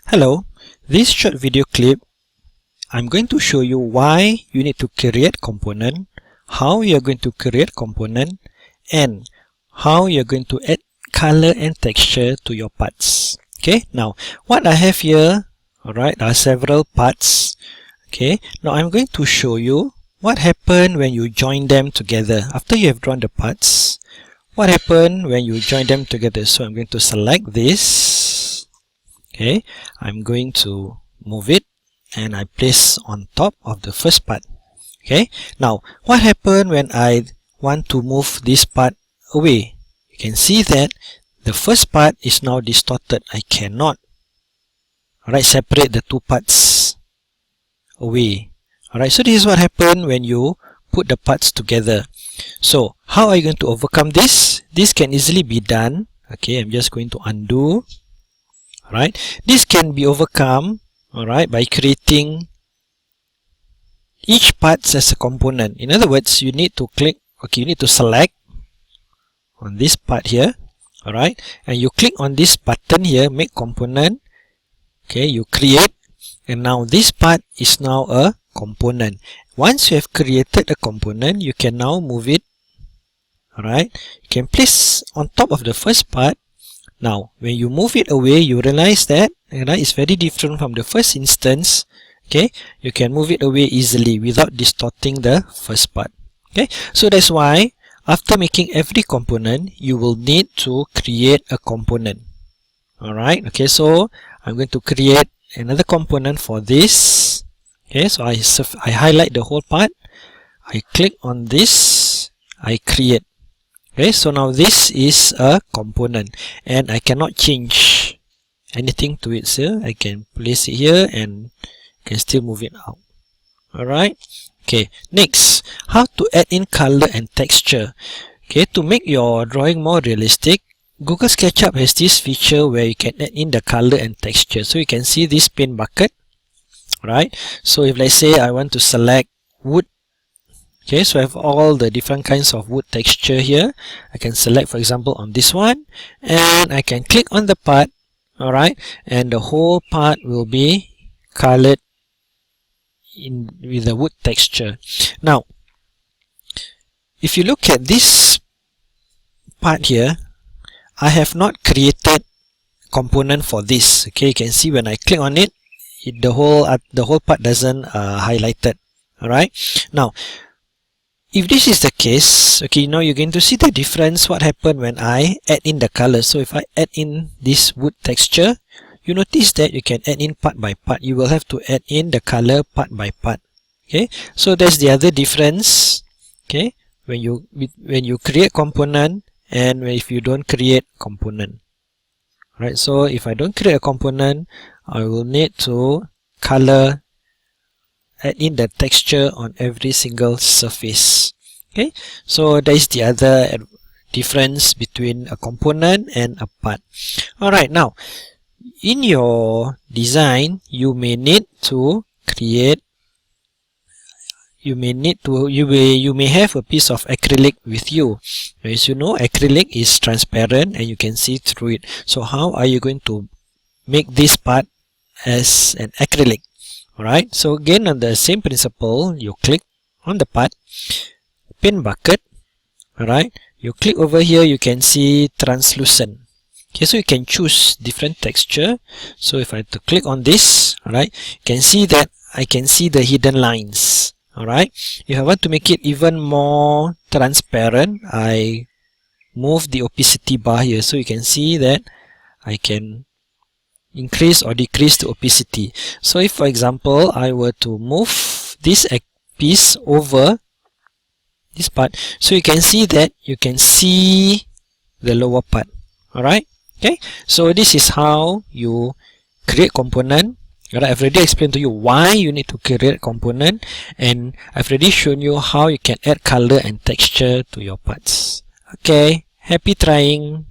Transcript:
Hello, this short video clip I'm going to show you why you need to create component, how you are going to create component, and how you are going to add color and texture to your parts. Okay, now what I have here, alright, are several parts. Okay, now I'm going to show you what happened when you join them together. After you have drawn the parts, what happened when you join them together? So I'm going to select this. Okay, I'm going to move it and I place on top of the first part. Okay, now what happened when I want to move this part away? You can see that the first part is now distorted. I cannot separate the two parts away. Alright, so this is what happened when you put the parts together. So how are you going to overcome this? This can easily be done. Okay, I'm just going to undo. Alright, this can be overcome, alright, by creating each part as a component. In other words, you need to click, okay, you need to select on this part here, alright, and you click on this button here, make component. Okay, you create, and now this part is now a component. Once you have created a component, you can now move it, alright, you can place on top of the first part. Now, when you move it away, you realize that it's very different from the first instance. Okay, you can move it away easily without distorting the first part. Okay, so that's why after making every component, you will need to create a component. Alright, okay, so I'm going to create another component for this. Okay, so I highlight the whole part, I click on this, I create. Okay, so now this is a component and I cannot change anything to it. So I can place it here and can still move it out. Alright, okay, next, how to add in color and texture. Okay, to make your drawing more realistic, Google SketchUp has this feature where you can add in the color and texture. So you can see this paint bucket, right? So if let's say I want to select wood, okay, so I have all the different kinds of wood texture here. I can select, for example, on this one, and I can click on the part, alright, and the whole part will be colored in with the wood texture. Now, if you look at this part here, I have not created component for this. Okay, you can see when I click on it, the whole part doesn't highlighted. Alright, now if this is the case, okay, now you're going to see the difference what happened when I add in the color. So if I add in this wood texture, you notice that you can add in part by part. You will have to add in the color part by part. Okay, so that's the other difference. Okay, when you create component and if you don't create component. Right, so if I don't create a component, I will need to color, add in the texture on every single surface. Okay, so that is the other difference between a component and a part. Alright, now in your design, you may need to create, you may have a piece of acrylic with you. As you know, acrylic is transparent and you can see through it. So how are you going to make this part as an acrylic? Alright, so again on the same principle, you click on the part, paint bucket, alright, you click over here, you can see translucent. Okay, so you can choose different texture. So if I click on this, alright, you can see that I can see the hidden lines. Alright, if I want to make it even more transparent, I move the opacity bar here. So you can see that I can increase or decrease the opacity. So if, for example, I were to move this piece over this part, so you can see that you can see the lower part. Alright, okay, so this is how you create component. Alright, I've already explained to you why you need to create component, and I've already shown you how you can add color and texture to your parts. Okay, happy trying!